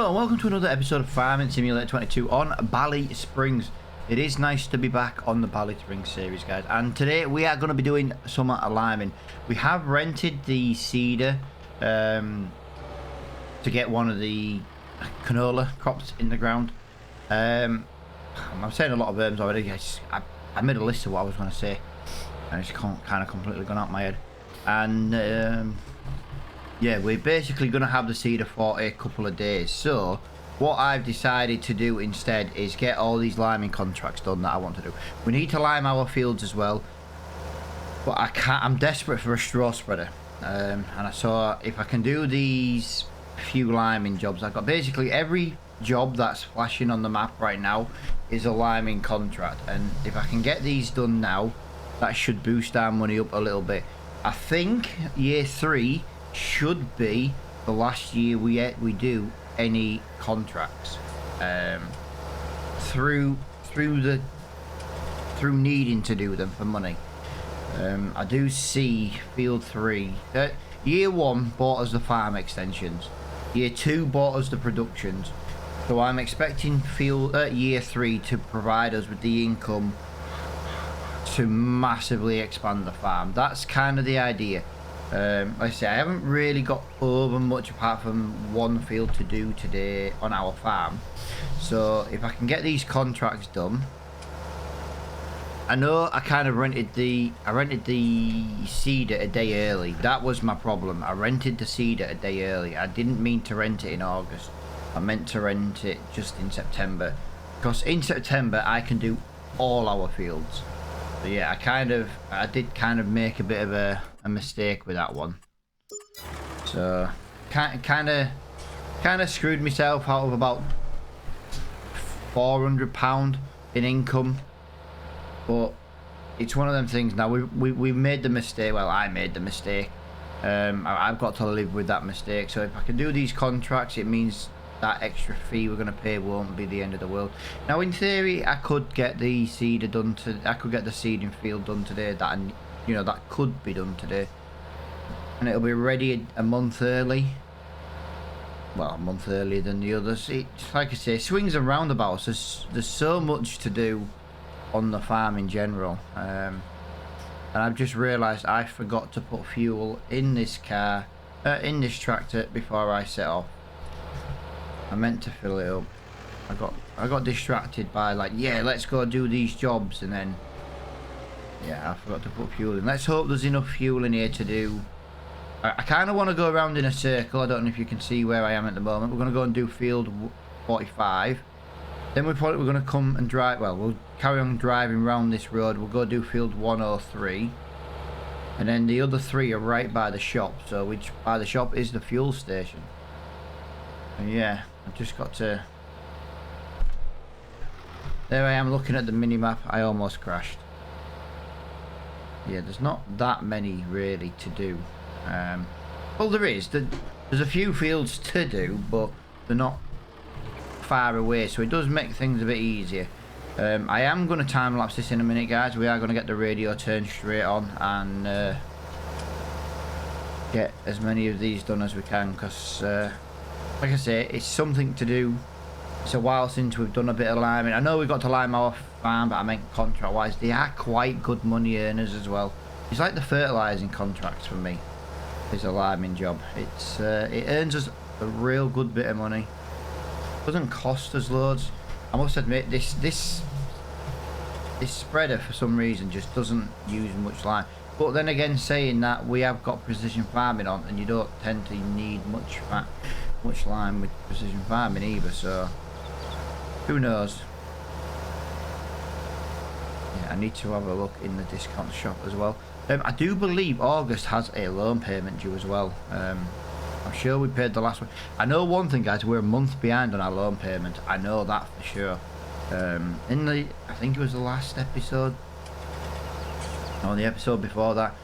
Hello and welcome to another episode of Farming Simulator 22 on Ballysprings. It is nice to be back on the Ballysprings series, guys, and today we are going to be doing some lime. We have rented the seeder to get one of the canola crops in the ground. I'm saying a lot of verbs already, guys. I made a list of what I was going to say and it's kind of completely gone out of my head. And yeah, we're basically going to have the seeder for a couple of days. So what I've decided to do instead is get all these liming contracts done that I want to do. We need to lime our fields as well, but I'm desperate for a straw spreader. And I saw if I can do these few liming jobs. I've got basically every job that's flashing on the map right now is a liming contract, and if I can get these done now, that should boost our money up a little bit. I think year 3 should be the last year we do any contracts through needing to do them for money. I do see field 3 year 1 bought us the farm extensions, year 2 bought us the productions, so I'm expecting year 3 to provide us with the income to massively expand the farm. That's kind of the idea. Like I say, I haven't really got over much apart from one field to do today on our farm. So if I can get these contracts done, I know I kind of rented the seeder a day early. That was my problem. I rented the seeder a day early. I didn't mean to rent it in August. I meant to rent it just in September, because in September I can do all our fields. So yeah, I did kind of make a bit of a mistake with that one. So kind of screwed myself out of about £400 in income. But it's one of them things now. We made the mistake. Well, I made the mistake. I've got to live with that mistake. So if I can do these contracts, it means that extra fee we're going to pay won't be the end of the world. Now, in theory, I could get the seeder done I could get the seeding field done today. That, you know, that could be done today, and it'll be ready a month early. Well, a month earlier than the others. It's like I say, swings and roundabouts. There's so much to do on the farm in general, and I've just realised I forgot to put fuel in this car, in this tractor before I set off. I meant to fill it up. I got distracted by, like, yeah, let's go do these jobs, and then yeah, I forgot to put fuel in. Let's hope there's enough fuel in here to do. I kind of want to go around in a circle. I don't know if you can see where I am at the moment. We're going to go and do field 45. Then we're going to come and drive. Well, we'll carry on driving around this road. We'll go do field 103. And then the other 3 are right by the shop. So which by the shop is the fuel station. And yeah, I've just got to... There I am looking at the mini-map. I almost crashed. Yeah, there's not that many really to do. Well, there is. There's a few fields to do, but they're not far away, so it does make things a bit easier. I am going to time lapse this in a minute, guys. We are going to get the radio turned straight on and get as many of these done as we can, because like I say, it's something to do. It's a while since we've done a bit of liming. I know we've got to lime our farm, but I meant contract wise, they are quite good money earners as well. It's like the fertilising contracts for me. It's a liming job. It earns us a real good bit of money. Doesn't cost us loads. I must admit, this spreader for some reason just doesn't use much lime. But then again, saying that, we have got precision farming on, and you don't tend to need much lime with precision farming either. So who knows? Yeah, I need to have a look in the discount shop as well. I do believe August has a loan payment due as well. I'm sure we paid the last one. I know one thing, guys, we're a month behind on our loan payment. I know that for sure. I think it was the last episode, or the episode before that,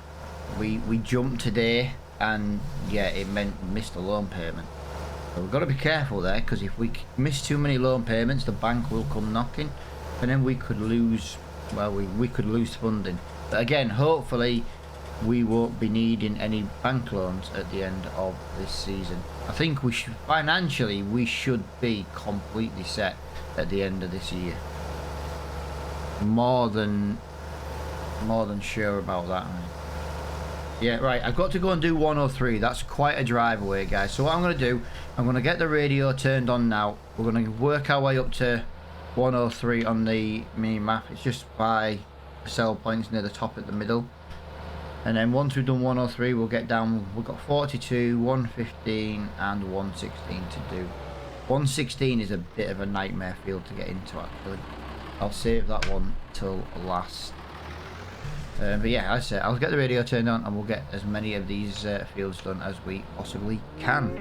we jumped today, and yeah, it meant we missed the loan payment. So we've got to be careful there, because if we miss too many loan payments, the bank will come knocking, and then we could lose. Well, we could lose funding. But again, hopefully we won't be needing any bank loans at the end of this season. I think we should, financially, we should be completely set at the end of this year. More than sure about that. Yeah, right, I've got to go and do 103. That's quite a drive away, guys. So what I'm going to do, I'm going to get the radio turned on now. We're going to work our way up to 103 on the mini map. It's just by sell points near the top at the middle. And then once we've done 103, we'll get down. We've got 42, 115 and 116 to do. 116 is a bit of a nightmare field to get into, actually. I'll save that one till last. But yeah, as I said, I'll get the radio turned on and we'll get as many of these fields done as we possibly can.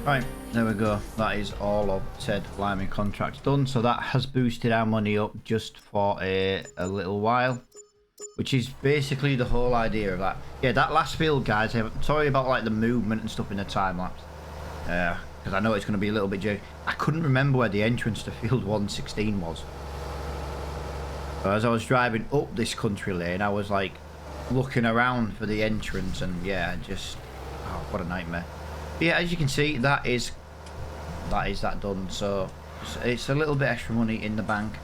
Right, there we go. That is all of said liming contracts done. So that has boosted our money up just for a little while, which is basically the whole idea of that. Yeah, that last field, guys, sorry about like the movement and stuff in the time lapse, because I know it's going to be a little bit jerky. I couldn't remember where the entrance to field 116 was. So as I was driving up this country lane, I was like looking around for the entrance, and yeah, just, oh, what a nightmare. But yeah, as you can see, that is that done. So it's a little bit extra money in the bank.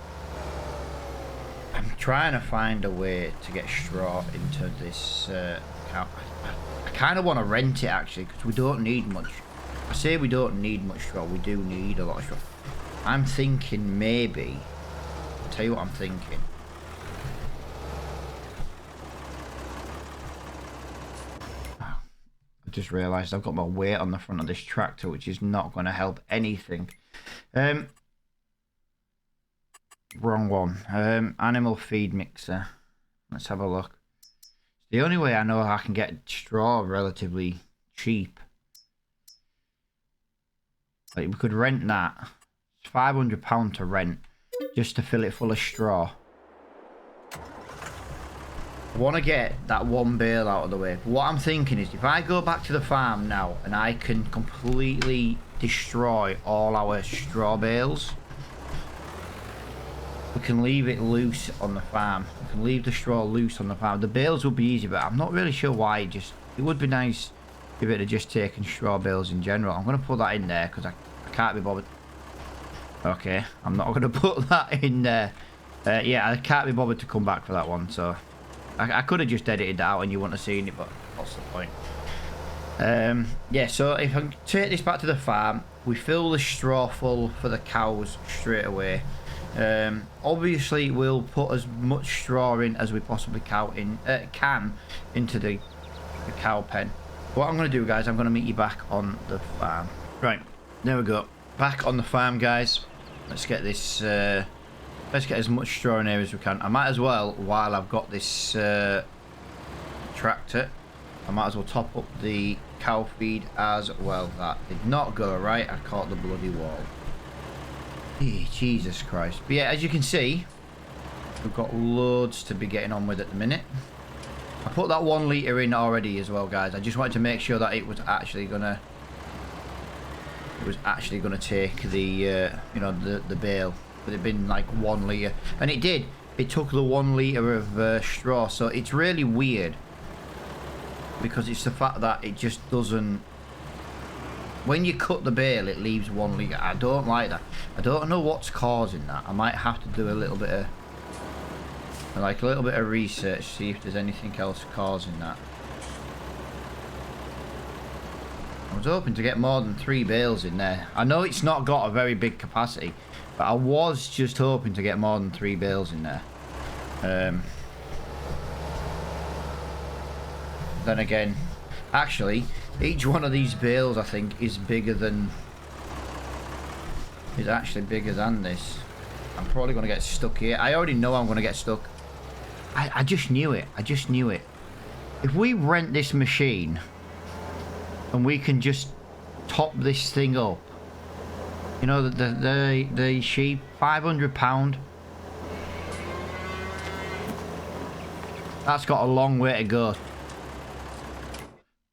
I'm trying to find a way to get straw into this account. I kind of want to rent it, actually, because we don't need much. I say we don't need much straw. We do need a lot of straw. I'm thinking maybe, I'll tell you what I'm thinking. Just realised I've got my weight on the front of this tractor, which is not going to help anything. Wrong one. Animal feed mixer. Let's have a look. It's the only way I know I can get straw relatively cheap. Like, we could rent that. It's £500 to rent just to fill it full of straw. I want to get that one bale out of the way. But what I'm thinking is, if I go back to the farm now and I can completely destroy all our straw bales, we can leave it loose on the farm. We can leave the straw loose on the farm. The bales will be easy, but I'm not really sure why. It would be nice if it had just taken straw bales in general. I'm going to put that in there because I can't be bothered. Okay, I'm not going to put that in there. Yeah, I can't be bothered to come back for that one, so I could have just edited that out and you wouldn't have seen it, but what's the point? Yeah, so if I take this back to the farm, we fill the straw full for the cows straight away. Obviously, we'll put as much straw in as we possibly can into the cow pen. What I'm going to do, guys, I'm going to meet you back on the farm. Right, there we go. back on the farm, guys. Let's get this. Let's get as much straw in here as we can. I might as well, while I've got this tractor, I might as well top up the cow feed as well. That did not go right. I caught the bloody wall. Jesus Christ. But yeah, as you can see, we've got loads to be getting on with at the minute. I put that 1 litre in already as well, guys. I just wanted to make sure that it was actually gonna take the you know, the bale. But it'd been like 1 litre, and it did. It took the 1 litre of straw. So it's really weird, because it's the fact that it just doesn't, when you cut the bale it leaves 1 litre. I don't like that. I don't know what's causing that. I might have to do a little bit of research, see if there's anything else causing that. I was hoping to get more than 3 bales in there. I know it's not got a very big capacity, but I was just hoping to get more than 3 bales in there. Then again, actually, each one of these bales I think is actually bigger than this. I'm probably going to get stuck here. I already know I'm going to get stuck. I just knew it. I just knew it. If we rent this machine and we can just top this thing up, you know, the sheep, £500. That's got a long way to go.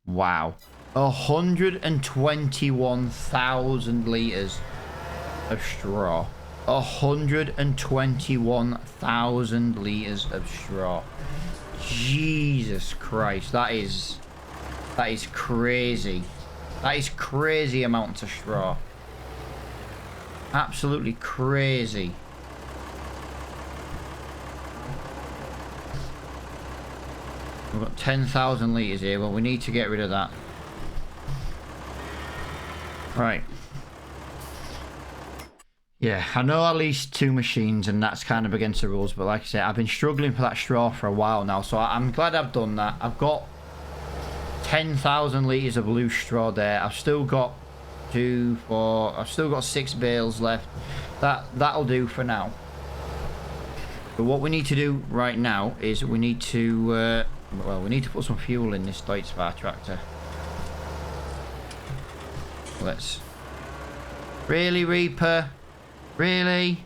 Wow. 121,000 litres of straw. 121,000 litres of straw. Jesus Christ, that is crazy. That is crazy amounts of straw. Absolutely crazy. We've got 10,000 litres here. Well, we need to get rid of that. Right. Yeah, I know at least 2 machines, and that's kind of against the rules, but like I said, I've been struggling for that straw for a while now, so I'm glad I've done that. I've got 10,000 litres of loose straw there. I've still got 6 bales left. That'll do for now. But what we need to do right now is we need to put some fuel in this Deutz-Fahr tractor. Let's... Really, Reaper? Really?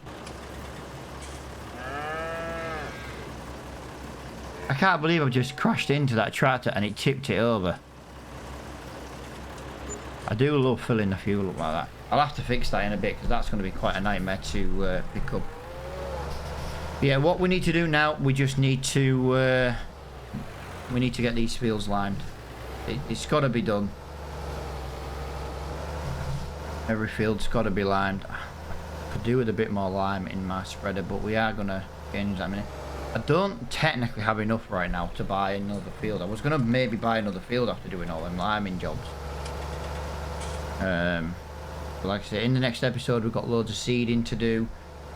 I can't believe I've just crashed into that tractor and it tipped it over. I do love filling the fuel up like that. I'll have to fix that in a bit, because that's going to be quite a nightmare to pick up. But yeah, what we need to do now, we just need to get these fields limed. It's got to be done. Every field's got to be limed. I could do with a bit more lime in my spreader, but we are going to change that in a minute. I don't technically have enough right now to buy another field. I was going to maybe buy another field after doing all them liming jobs. But like I said, in the next episode we've got loads of seeding to do.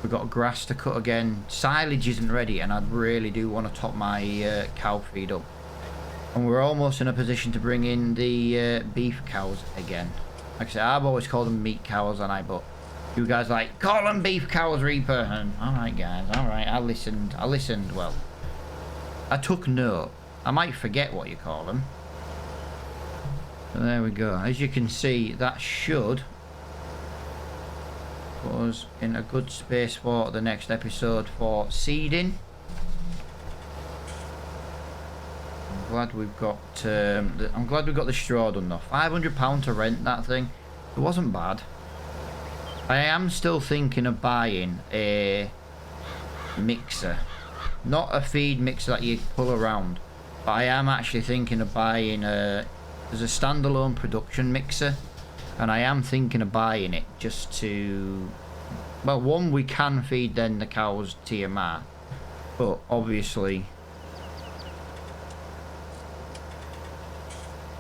We've got grass to cut again. Silage isn't ready, and I really do want to top my cow feed up. And we're almost in a position to bring in the beef cows again. Like I said, I've always called them meat cows, and but you guys like, call them beef cows, Reaper. And alright guys, alright, I listened, well. I took note. I might forget what you call them. But there we go. As you can see, that should put us in a good space for the next episode for seeding. I'm glad we've got the straw done though. £500 to rent that thing. It wasn't bad. I am still thinking of buying a mixer. Not a feed mixer that you pull around. But I am actually thinking of buying there's a standalone production mixer. And I am thinking of buying it just to... Well, one, we can feed then the cows TMR. But obviously...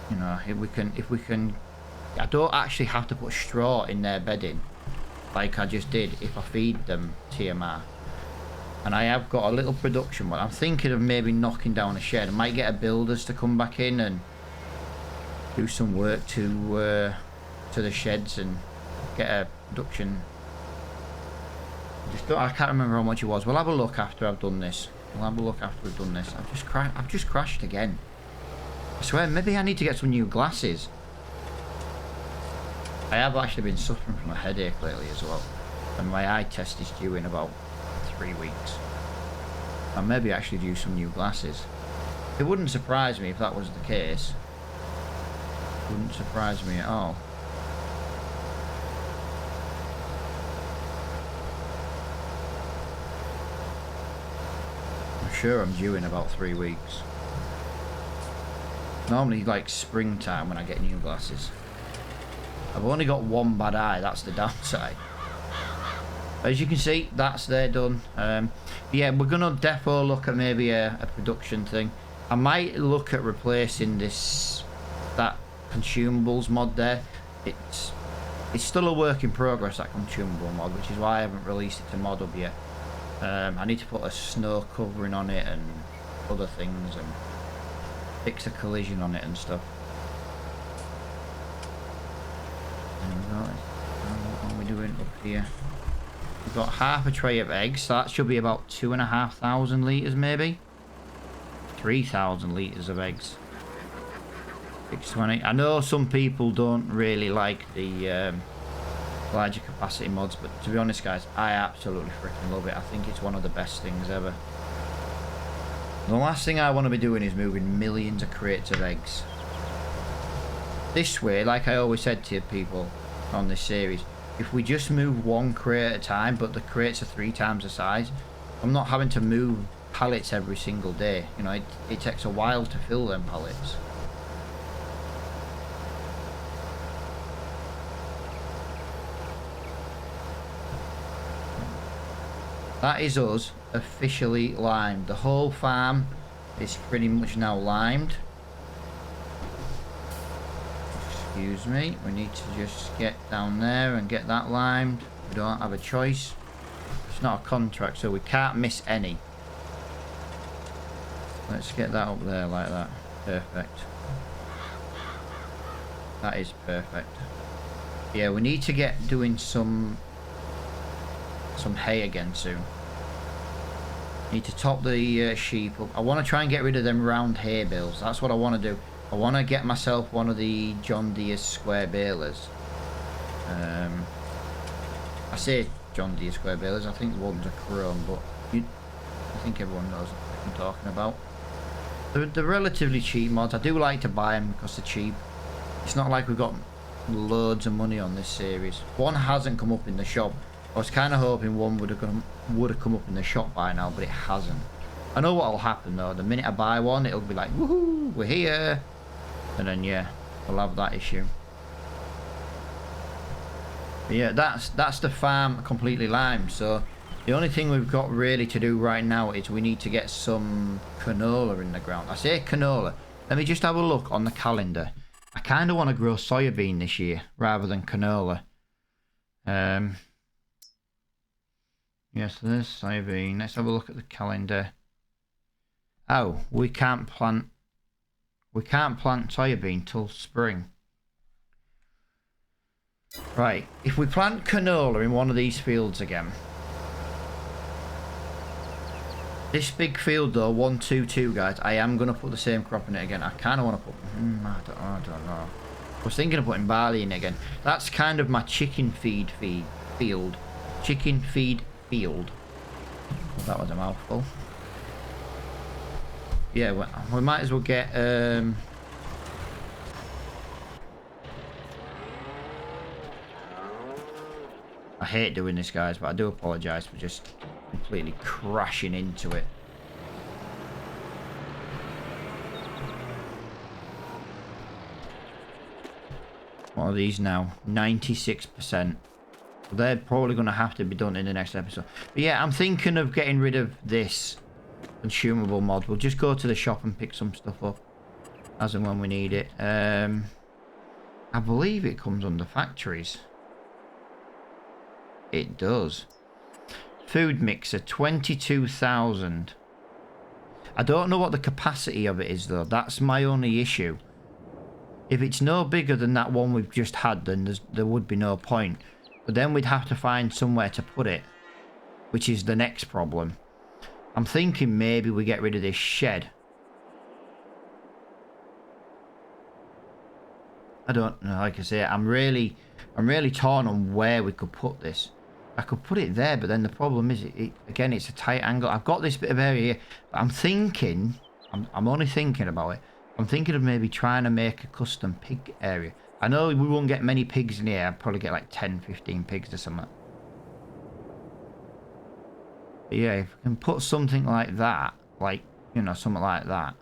You know, if we can... I don't actually have to put straw in their bedding like I just did if I feed them TMR. And I have got a little production one. I'm thinking of maybe knocking down a shed. I might get a builders to come back in and do some work to the sheds and get a production. I can't remember how much it was. We'll have a look after I've done this. We'll have a look after we've done this. I've just crashed again. I swear, maybe I need to get some new glasses. I have actually been suffering from a headache lately as well. And my eye test is due in about 3 weeks. And maybe actually do some new glasses. It wouldn't surprise me if that was the case. It wouldn't surprise me at all. I'm sure I'm due in about 3 weeks. Normally like springtime when I get new glasses. I've only got one bad eye, that's the downside. As you can see, that's there done. Yeah, we're gonna defo look at maybe a production thing. I might look at replacing that consumables mod there. It's still a work in progress, that consumable mod, which is why I haven't released it to mod up yet. I need to put a snow covering on it and other things and fix a collision on it and stuff. What are we doing up here? We've got half a tray of eggs, so that should be about 2,500 litres maybe. 3,000 litres of eggs. 620. I know some people don't really like the larger capacity mods, but to be honest guys, I absolutely freaking love it. I think it's one of the best things ever. The last thing I want to be doing is moving millions of crates of eggs. This way, like I always said to people on this series, if we just move one crate at a time, but the crates are 3 times the size, I'm not having to move pallets every single day. You know, it takes a while to fill them pallets. That is us officially limed. The whole farm is pretty much now limed. Excuse me, we need to just get down there and get that limed. We don't have a choice. It's not a contract, so we can't miss any. Let's get that up there like that. Perfect. That is perfect. Yeah, we need to get doing some hay again soon. Need to top the sheep up. I want to try and get rid of them round hay bales. That's what I want to do. I want to get myself one of the John Deere square balers. I say John Deere square balers. I think the ones are chrome, but I think everyone knows what I'm talking about. They're relatively cheap mods. I do like to buy them because they're cheap. It's not like we've got loads of money on this series. One hasn't come up in the shop. I was kind of hoping one would have come up in the shop by now, but it hasn't. I know what'll happen though. The minute I buy one, it'll be like, woohoo, we're here. And then yeah, we'll have that issue. But yeah, that's the farm completely limed. So the only thing we've got really to do right now is we need to get some canola in the ground. I say canola. Let me just have a look on the calendar. I kind of want to grow soybean this year rather than canola. Yes, there's soybean. Let's have a look at the calendar. Oh, we can't plant soybean till spring. Right, if we plant canola in one of these fields again. This big field though, 122 guys, I am going to put the same crop in it again. I kind of want to put, I don't know. I was thinking of putting barley in it again. That's kind of my chicken feed field. Chicken feed field. Well, that was a mouthful. Yeah, we might as well get I hate doing this guys, but I do apologise for just completely crashing into it. What are these now? 96%. They're probably going to have to be done in the next episode. But yeah, I'm thinking of getting rid of this consumable mod. We'll just go to the shop and pick some stuff up as and when we need it. I believe it comes under factories. It does. Food mixer, 22,000. I don't know what the capacity of it is though. That's my only issue. If it's no bigger than that one we've just had, then there would be no point. But then we'd have to find somewhere to put it, which is the next problem. I'm thinking maybe we get rid of this shed. I don't know, like I say, I'm really torn on where we could put this. I could put it there, but then the problem is, again, it's a tight angle. I've got this bit of area here, but I'm thinking, I'm only thinking about it. I'm thinking of maybe trying to make a custom pig area. I know we won't get many pigs in here. I'd probably get like 10, 15 pigs or something. But yeah, if we can put something like that, like, you know, something like that.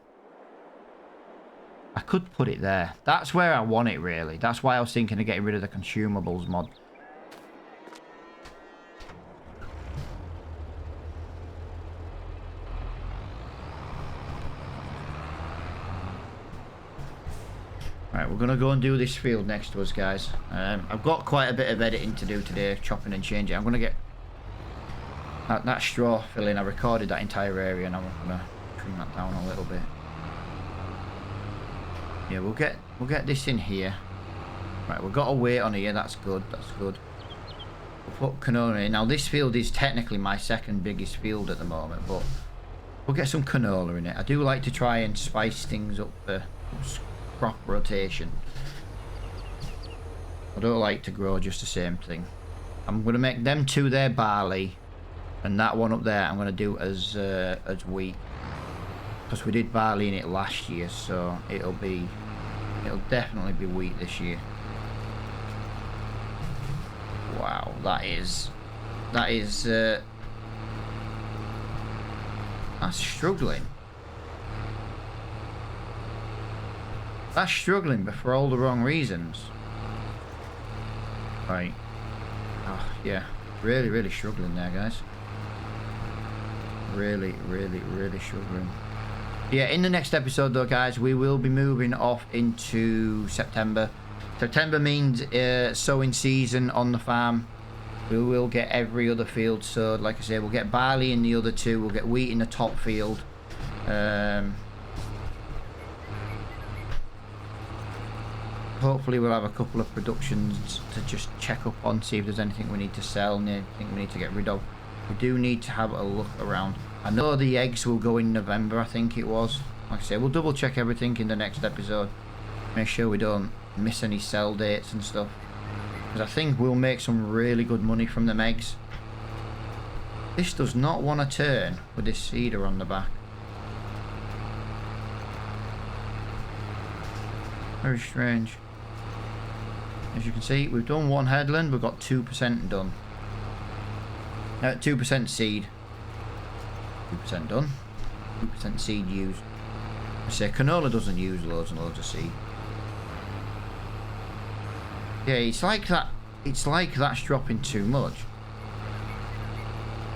I could put it there. That's where I want it, really. That's why I was thinking of getting rid of the consumables mod. Right, we're going to go and do this field next to us, guys. I've got quite a bit of editing to do today, chopping and changing. I'm going to get that straw filling. I recorded that entire area, and I'm going to trim that down a little bit. Yeah, we'll get this in here. Right, we've got a weight on here. That's good. That's good. We'll put canola in. Now, this field is technically my second biggest field at the moment, but we'll get some canola in it. I do like to try and spice things up for crop rotation. I don't like to grow just the same thing. I'm going to make them two there barley, and that one up there I'm going to do as wheat, because we did barley in it last year, so it'll definitely be wheat this year. Wow, that's struggling. That's struggling, but for all the wrong reasons. Right. Oh, yeah. Really struggling there, guys. Really struggling. Yeah, in the next episode, though, guys, we will be moving off into September. September means sowing season on the farm. We will get every other field sowed. Like I say, we'll get barley in the other two. We'll get wheat in the top field. Hopefully we'll have a couple of productions to just check up on, see if there's anything we need to sell, anything we need to get rid of. We do need to have a look around. I know the eggs will go in November, I think it was. Like I say, we'll double check everything in the next episode. Make sure we don't miss any sell dates and stuff. Because I think we'll make some really good money from them eggs. This does not want to turn with this seeder on the back. Very strange. As you can see, we've done one headland, we've got 2% done. 2% seed. 2% done. 2% seed used. I say canola doesn't use loads and loads of seed. Yeah, it's like that. It's like that's dropping too much.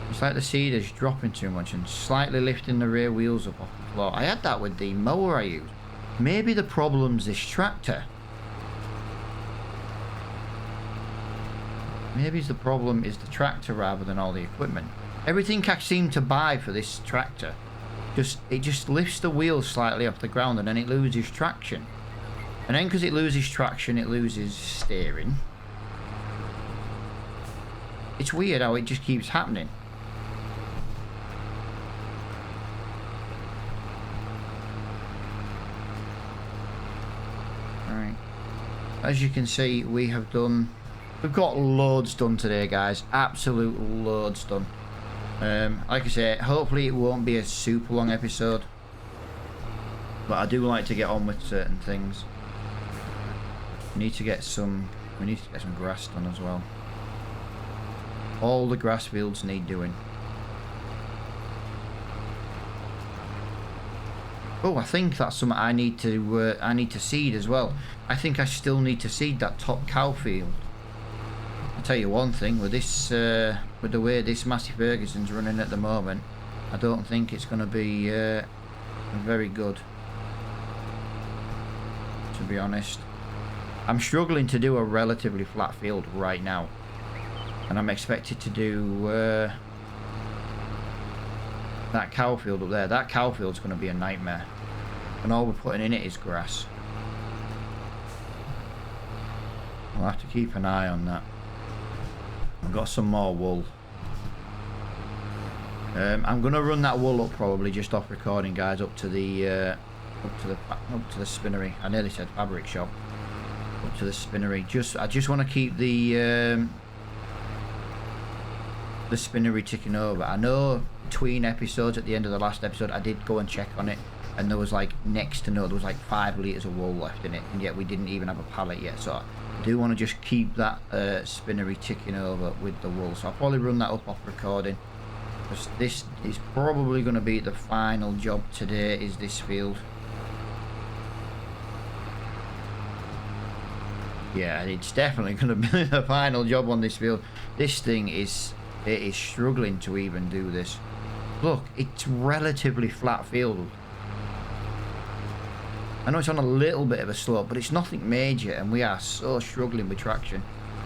It's like the seed is dropping too much and slightly lifting the rear wheels up off the floor. I had that with the mower I used. Maybe the problem's this tractor. Maybe the problem is the tractor rather than all the equipment. Everything I seem to buy for this tractor, it just lifts the wheels slightly off the ground and then it loses traction. And then because it loses traction, it loses steering. It's weird how it just keeps happening. Alright. As you can see, we've got loads done today, guys. Absolute loads done. Like I say, hopefully it won't be a super long episode. But I do like to get on with certain things. We need to get some grass done as well. All the grass fields need doing. Oh, I think that's something I need to seed as well. I think I still need to seed that top cow field. I'll tell you one thing, with this, with the way this Massey Ferguson's running at the moment, I don't think it's going to be very good, to be honest. I'm struggling to do a relatively flat field right now, and I'm expected to do that cow field up there. That cow field's going to be a nightmare, and all we're putting in it is grass. I'll have to keep an eye on that. I've got some more wool. I'm gonna run that wool up probably just off recording, guys, up to the spinnery. I nearly said fabric shop. Up to the spinnery. I just want to keep the spinnery ticking over. I know between episodes, at the end of the last episode, I did go and check on it, and there was like next to no, there was like 5 litres of wool left in it, and yet we didn't even have a pallet yet. So I do want to just keep that spinnery ticking over with the wool. So I'll probably run that up off recording. This is probably going to be the final job today, is this field. Yeah, it's definitely going to be the final job on this field. This thing is struggling to even do this. Look, it's relatively flat field. I know it's on a little bit of a slope, but it's nothing major, and we are so struggling with traction.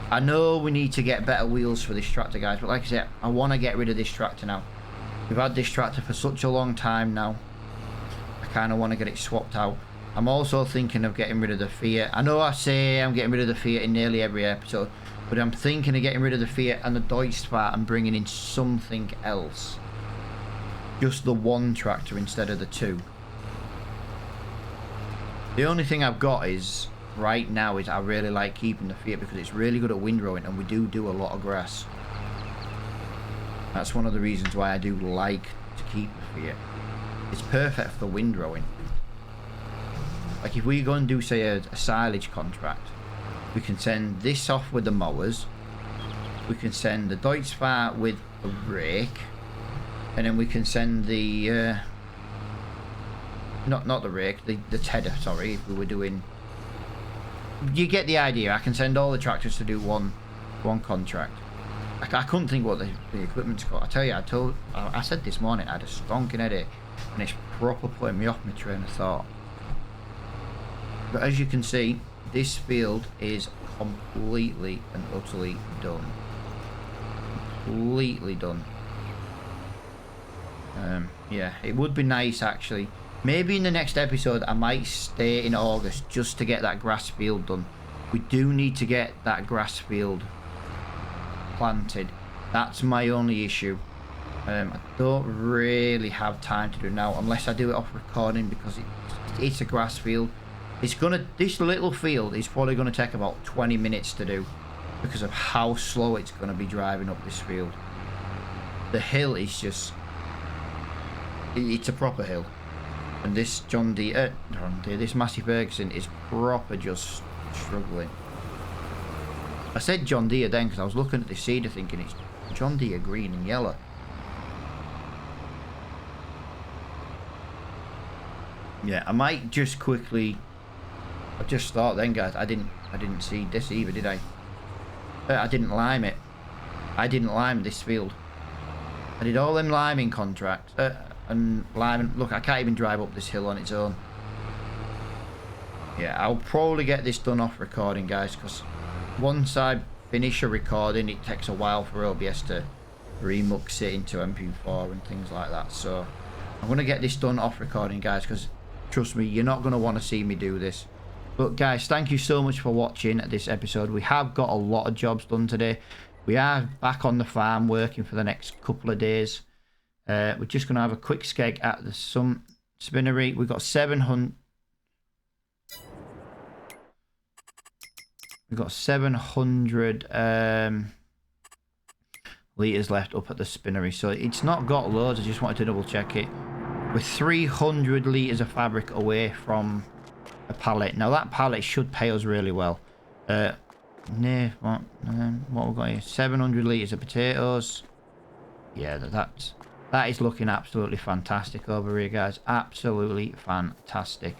I know we need to get better wheels for this tractor, guys, but like I said, I want to get rid of this tractor now. We've had this tractor for such a long time now. I kind of want to get it swapped out. I'm also thinking of getting rid of the Fiat. I know I say I'm getting rid of the Fiat in nearly every episode, but I'm thinking of getting rid of the Fiat and the Deutschfahrt and bringing in something else. Just the one tractor instead of the 2. The only thing I've got is, right now, is I really like keeping the Fiat because it's really good at windrowing, and we do a lot of grass. That's one of the reasons why I do like to keep the Fiat. It's perfect for windrowing. Like if we go and do, say, a silage contract, we can send this off with the mowers, we can send the Deutschfahrt with a rake, and then we can send the not the rake, the tedder, sorry, if we were doing, you get the idea. I can send all the tractors to do one contract. I couldn't think what the equipment's called. I tell you, I said this morning I had a stonking headache, and it's proper putting me off my train of thought. But as you can see, this field is completely and utterly done. Completely done. Yeah, it would be nice actually. Maybe in the next episode I might stay in August just to get that grass field done. We do need to get that grass field planted. That's my only issue. I don't really have time to do it now unless I do it off recording, because it's a grass field. This little field is probably gonna take about 20 minutes to do because of how slow it's gonna be driving up this field. The hill is just, it's a proper hill, and this this Massey Ferguson is proper just struggling. I said John Deere then because I was looking at the seeder thinking it's John Deere green and yellow. Yeah, I might just quickly, I just thought then, guys, I didn't see this either, did I? I didn't lime it. I didn't lime this field. I did all them liming contracts and liming. Look, I can't even drive up this hill on its own. Yeah, I'll probably get this done off recording, guys, because once I finish a recording, it takes a while for OBS to remux it into MP4 and things like that. So I'm going to get this done off recording, guys, because trust me, you're not going to want to see me do this. But guys, thank you so much for watching this episode. We have got a lot of jobs done today. We are back on the farm working for the next couple of days. We're just going to have a quick skeg at the spinnery. We've got 700. We've got 700 litres left up at the spinnery. So it's not got loads. I just wanted to double check it. We're 300 litres of fabric away from a pallet. Now that pallet should pay us really well. What we've got here? 700 litres of potatoes. Yeah, that is looking absolutely fantastic over here, guys. Absolutely fantastic.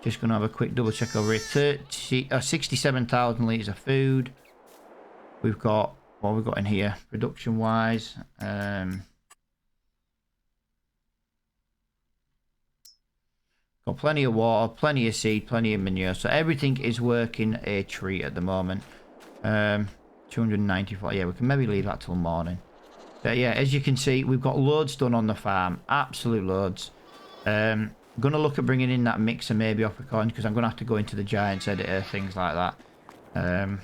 Just going to have a quick double check over here. 67,000 litres of food. We've got, what we've got in here, production wise. Got plenty of water, plenty of seed, plenty of manure. So everything is working a treat at the moment. 294. Yeah, we can maybe leave that till morning. But yeah, as you can see, we've got loads done on the farm. Absolute loads. I'm going to look at bringing in that mixer maybe off recording, because I'm going to have to go into the Giants editor, things like that.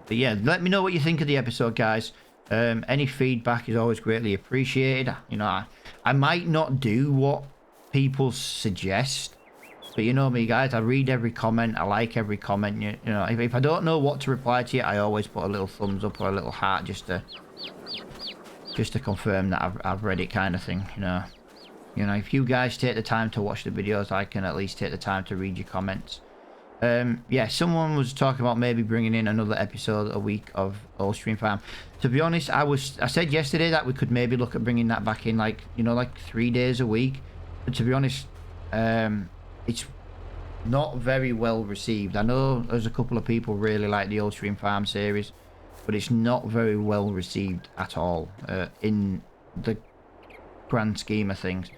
But yeah, let me know what you think of the episode, guys. Any feedback is always greatly appreciated. You know, I might not do what people suggest, but you know me, guys, I read every comment. I like every comment. You know, if I don't know what to reply to you, I always put a little thumbs up or a little heart just to confirm that I've read it, kind of thing. You know, if you guys take the time to watch the videos, I can at least take the time to read your comments. Yeah, someone was talking about maybe bringing in another episode a week of Oldstream Farm. To be honest, I said yesterday that we could maybe look at bringing that back in, like, you know, like 3 days a week. But to be honest, it's not very well received. I know there's a couple of people really like the Oldstream Farm series, but it's not very well received at all in the grand scheme of things.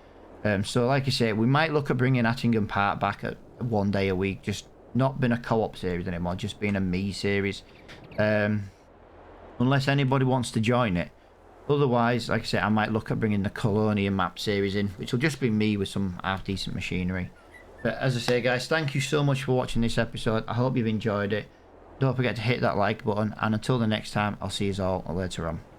So like I say, we might look at bringing Attingham Park back at 1 day a week, just not been a co-op series anymore, just being a me series, unless anybody wants to join it. Otherwise, like I say, I might look at bringing the Colonia map series in, which will just be me with some half decent machinery. But as I say, guys, thank you so much for watching this episode. I hope you've enjoyed it. Don't forget to hit that like button, and until the next time, I'll see you all later on.